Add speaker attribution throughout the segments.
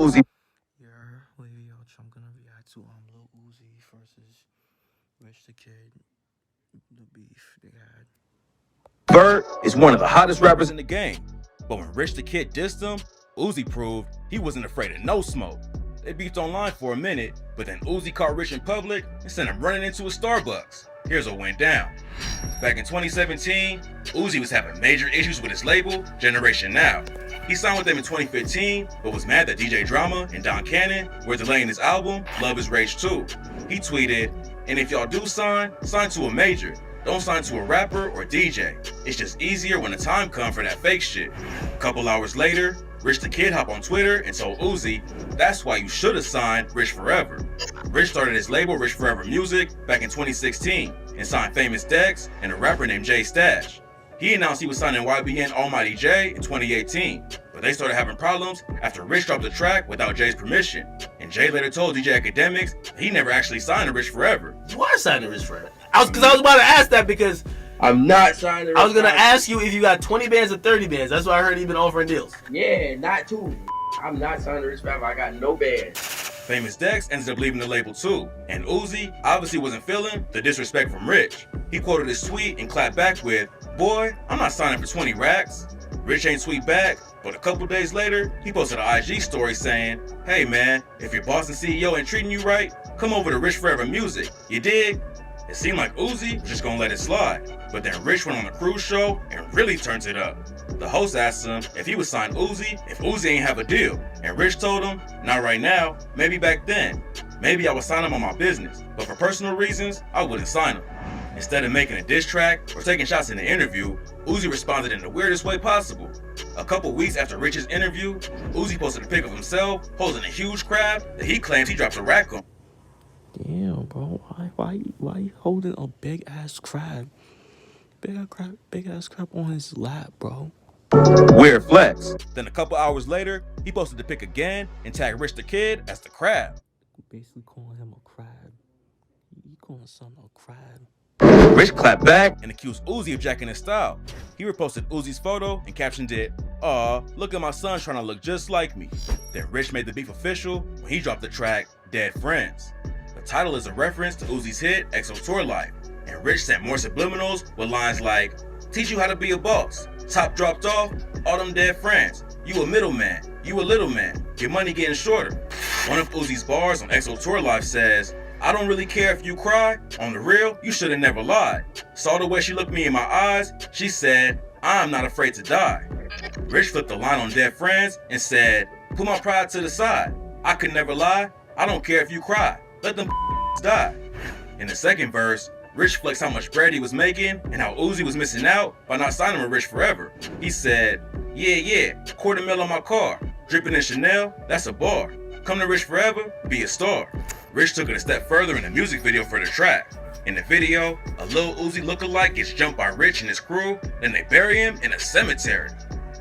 Speaker 1: Uzi.
Speaker 2: Yeah, Leo, I'm gonna react to Lil Uzi versus Rich the Kid, the beef they had.
Speaker 1: Bird is one of the hottest rappers in the game. But when Rich the Kid dissed him, Uzi proved he wasn't afraid of no smoke. They beefed online for a minute, but then Uzi caught Rich in public and sent him running into a Starbucks. Here's what went down. Back in 2017, Uzi was having major issues with his label, Generation Now. He signed with them in 2015, but was mad that DJ Drama and Don Cannon were delaying his album, Love is Rage 2. He tweeted, "And if y'all do sign to a major. Don't sign to a rapper or DJ. It's just easier when the time comes for that fake shit." A couple hours later, Rich the Kid hopped on Twitter and told Uzi, "That's why you should have signed Rich Forever." Rich started his label Rich Forever Music back in 2016 and signed Famous Dex and a rapper named Jay Stash. He announced he was signing YBN Almighty Jay in 2018, but they started having problems after Rich dropped the track without Jay's permission. And Jay later told DJ Academics he never actually signed to Rich Forever.
Speaker 3: You are signed to Rich Forever. I was about to ask that because
Speaker 4: I'm not signed to Rich.
Speaker 3: I was gonna ask you if you got 20 bands or 30 bands. That's why I heard he been offering deals.
Speaker 4: Yeah, not two. I'm not signed to Rich Forever. I got no bands.
Speaker 1: Famous Dex ended up leaving the label too, and Uzi obviously wasn't feeling the disrespect from Rich. He quoted his tweet and clapped back with, "Boy, I'm not signing for 20 racks." Rich ain't tweet back, but a couple days later, he posted an IG story saying, "Hey man, if your boss and CEO ain't treating you right, come over to Rich Forever Music, you dig?" It seemed like Uzi was just gonna let it slide, but then Rich went on a cruise show and really turned it up. The host asked him if he would sign Uzi if Uzi ain't have a deal, and Rich told him, "Not right now, maybe back then. Maybe I would sign him on my business, but for personal reasons, I wouldn't sign him." Instead of making a diss track or taking shots in the interview, Uzi responded in the weirdest way possible. A couple weeks after Rich's interview, Uzi posted a pic of himself holding a huge crab that he claims he dropped a rack on.
Speaker 2: Damn, bro, why you holding a big ass crab? Big ass crab on his lap, bro.
Speaker 1: Weird flex. Then a couple hours later, he posted the pic again and tagged Rich the Kid as the crab.
Speaker 2: Basically calling him a crab. You calling son a crab?
Speaker 1: Rich clapped back and accused Uzi of jacking his style. He reposted Uzi's photo and captioned it, "Aw, look at my son trying to look just like me." Then Rich made the beef official when he dropped the track, Dead Friends. The title is a reference to Uzi's hit, EXO Tour Life, and Rich sent more subliminals with lines like, "Teach you how to be a boss, top dropped off, all them dead friends, you a middleman, you a little man, your money getting shorter." One of Uzi's bars on EXO Tour Life says, "I don't really care if you cry, on the real, you should've never lied. Saw the way she looked me in my eyes, she said, I'm not afraid to die." Rich flipped the line on Dead Friends and said, "Put my pride to the side, I could never lie, I don't care if you cry, let them die." In the second verse, Rich flexed how much bread he was making and how Uzi was missing out by not signing with Rich Forever. He said, yeah, $250,000 on my car, dripping in Chanel, that's a bar. Come to Rich Forever, be a star." Rich took it a step further in the music video for the track. In the video, a Lil Uzi lookalike gets jumped by Rich and his crew, then they bury him in a cemetery.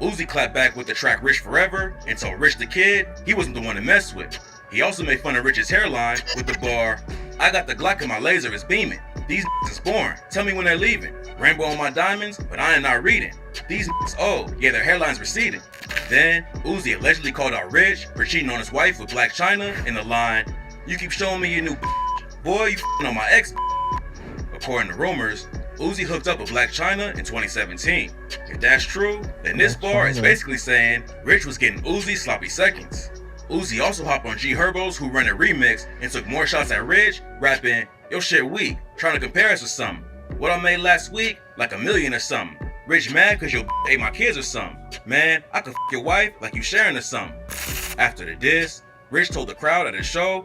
Speaker 1: Uzi clapped back with the track Rich Forever and told Rich the Kid he wasn't the one to mess with. He also made fun of Rich's hairline with the bar, "I got the Glock and my laser is beaming. These is boring. Tell me when they're leaving. Rainbow on my diamonds, but I am not reading. These old, yeah, their hairline's receding." Then, Uzi allegedly called out Rich for cheating on his wife with Blac Chyna in the line, "You keep showing me your new boy, you on my ex." According to rumors, Uzi hooked up with Blac Chyna in 2017. If that's true, then this bar is basically saying Rich was getting Uzi sloppy seconds. Uzi also hopped on G Herbo's Who Run It remix and took more shots at Rich, rapping, "Yo shit weak, trying to compare us with something. What I made last week, like $1 million or something. Rich mad cause your ate my kids or something. Man, I could your wife like you sharing or something." After the diss, Rich told the crowd at the show,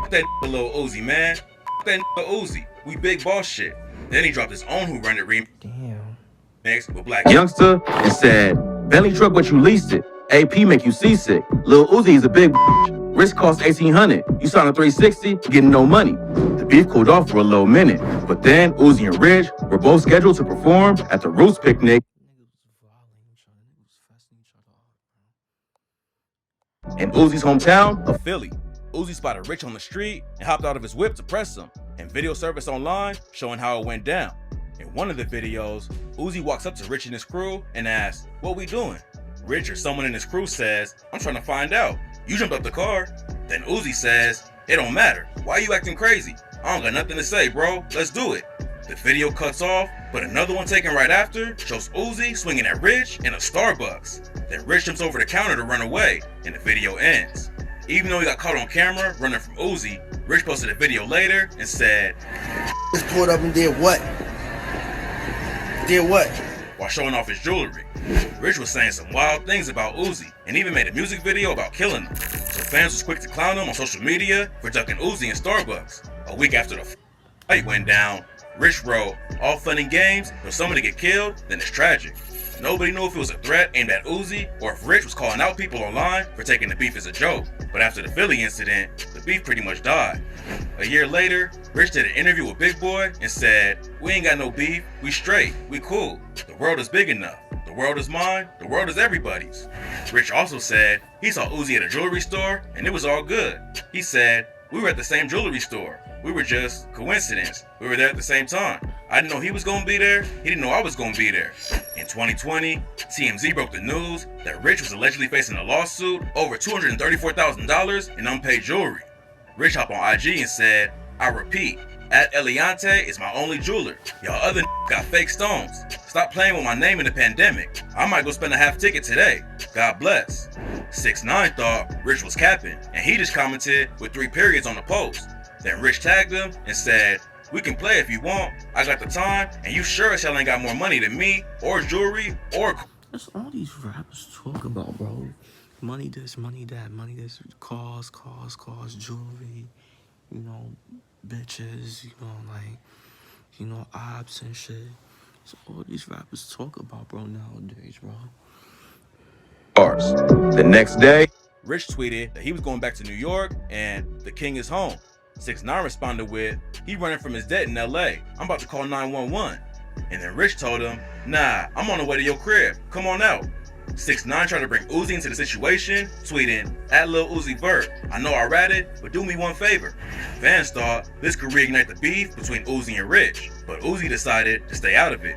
Speaker 1: "F that Lil Uzi, man. F that Uzi. We big boss shit." Then he dropped his own Who Run It remix with Black Youngster and said, "Bentley truck, but you leased it. AP make you seasick. Lil Uzi is a big Risk cost 1,800. You signed a 360, getting no money." The beef cooled off for a little minute, but then Uzi and Rich were both scheduled to perform at the Roots picnic in Uzi's hometown of Philly. Uzi spotted Rich on the street and hopped out of his whip to press him, and video surfaced online showing how it went down. In one of the videos, Uzi walks up to Rich and his crew and asks, "What we doing?" Rich or someone in his crew says, "I'm trying to find out." You jumped up the car. Then Uzi says, it don't matter. Why you acting crazy? I don't got nothing to say, bro. Let's do it. The video cuts off, but another one taken right after shows Uzi swinging at Rich in a Starbucks. Then Rich jumps over the counter to run away, and the video ends. Even though he got caught on camera running from Uzi, Rich posted a video later and said,
Speaker 5: Just pulled up and did what? Did what?
Speaker 1: while showing off his jewelry. Rich was saying some wild things about Uzi and even made a music video about killing him. So fans was quick to clown him on social media for ducking Uzi in Starbucks. A week after the fight went down, Rich wrote, all fun and games, but if somebody get killed, then it's tragic. Nobody knew if it was a threat aimed at Uzi or if Rich was calling out people online for taking the beef as a joke. But after the Philly incident, the beef pretty much died. A year later, Rich did an interview with Big Boy and said, we ain't got no beef, we straight, we cool. The world is big enough. The world is mine, the world is everybody's. Rich also said he saw Uzi at a jewelry store and it was all good. He said, we were at the same jewelry store. We were just coincidence. We were there at the same time. I didn't know he was gonna be there. He didn't know I was gonna be there. In 2020, TMZ broke the news that Rich was allegedly facing a lawsuit over $234,000 in unpaid jewelry. Rich hopped on IG and said, I repeat, at Eliante is my only jeweler. Y'all other got fake stones. Stop playing with my name in the pandemic. I might go spend a half ticket today. God bless. 6ix9ine thought Rich was capping, and he just commented with 3 periods on the post. Then Rich tagged him and said, we can play if you want. I got the time, and you sure as hell ain't got more money than me, or jewelry, or...
Speaker 2: That's all these rappers talk about, bro. Money this, money that, money this, cars, jewelry, you know, bitches, you know, like, you know, ops and shit. That's all these rappers talk about, bro, nowadays, bro.
Speaker 1: The next day, Rich tweeted that he was going back to New York and the king is home. 6ix9ine responded with, he running from his debt in LA. I'm about to call 911. And then Rich told him, nah, I'm on the way to your crib. Come on out. 6ix9ine tried to bring Uzi into the situation, tweeting, at Lil Uzi Vert, I know I ratted, but do me one favor. Fans thought this could reignite the beef between Uzi and Rich, but Uzi decided to stay out of it.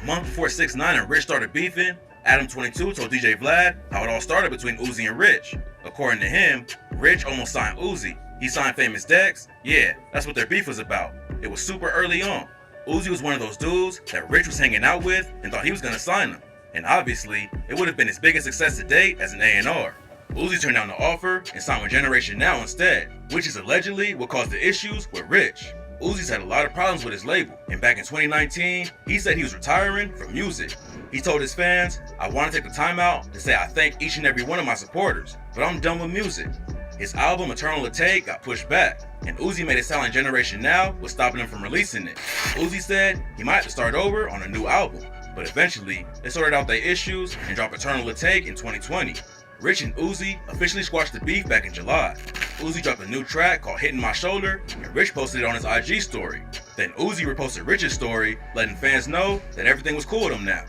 Speaker 1: A month before 6ix9ine and Rich started beefing, Adam22 told DJ Vlad how it all started between Uzi and Rich. According to him, Rich almost signed Uzi. He signed Famous Dex. Yeah, that's what their beef was about. It was super early on. Uzi was one of those dudes that Rich was hanging out with and thought he was gonna sign him. And obviously, it would have been his biggest success to date as an A&R. Uzi turned down the offer and signed with Generation Now instead, which is allegedly what caused the issues with Rich. Uzi's had a lot of problems with his label, and back in 2019, he said he was retiring from music. He told his fans, I want to take the time out to say I thank each and every one of my supporters, but I'm done with music. His album Eternal Atake got pushed back, and Uzi made it sound like Generation Now was stopping him from releasing it. Uzi said he might have to start over on a new album, but eventually they sorted out their issues and dropped Eternal Atake in 2020. Rich and Uzi officially squashed the beef back in July. Uzi dropped a new track called Hitting My Shoulder, and Rich posted it on his IG story. Then Uzi reposted Rich's story, letting fans know that everything was cool with him now.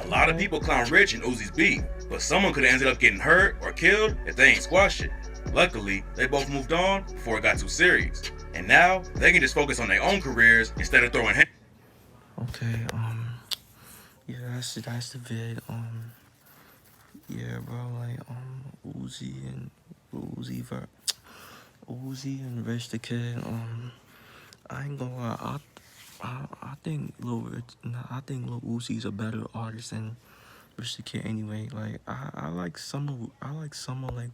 Speaker 1: A lot of people clown Rich and Uzi's beef, but someone could have ended up getting hurt or killed if they ain't squashed it. Luckily, they both moved on before it got too serious. And now, they can just focus on their own careers instead of throwing hands.
Speaker 2: Okay, yeah, that's the vid, yeah, bro, like, Uzi and Rich the Kid, I ain't gonna lie, I think Lil Uzi's a better artist than Rich the Kid anyway. Like, I like some of like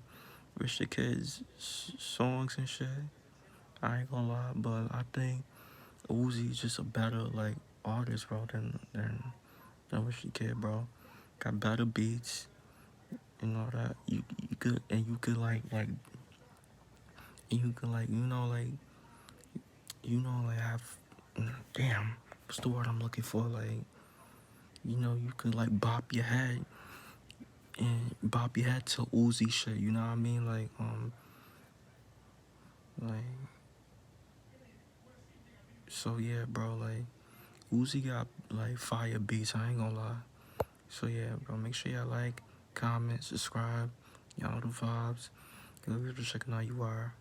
Speaker 2: Rich the Kid's songs and shit. I ain't gonna lie, but I think Uzi's just a better like artist, bro, than Rich the Kid, bro. Got better beats and all that. You could like have, damn, what's the word I'm looking for? Like, you know, you could like bop your head to Uzi shit. You know what I mean? Like so yeah, bro. Like, Uzi got like fire beats. I ain't gonna lie. So yeah, bro. Make sure y'all like, comment, subscribe. Y'all know the vibes. Go to checking out you are.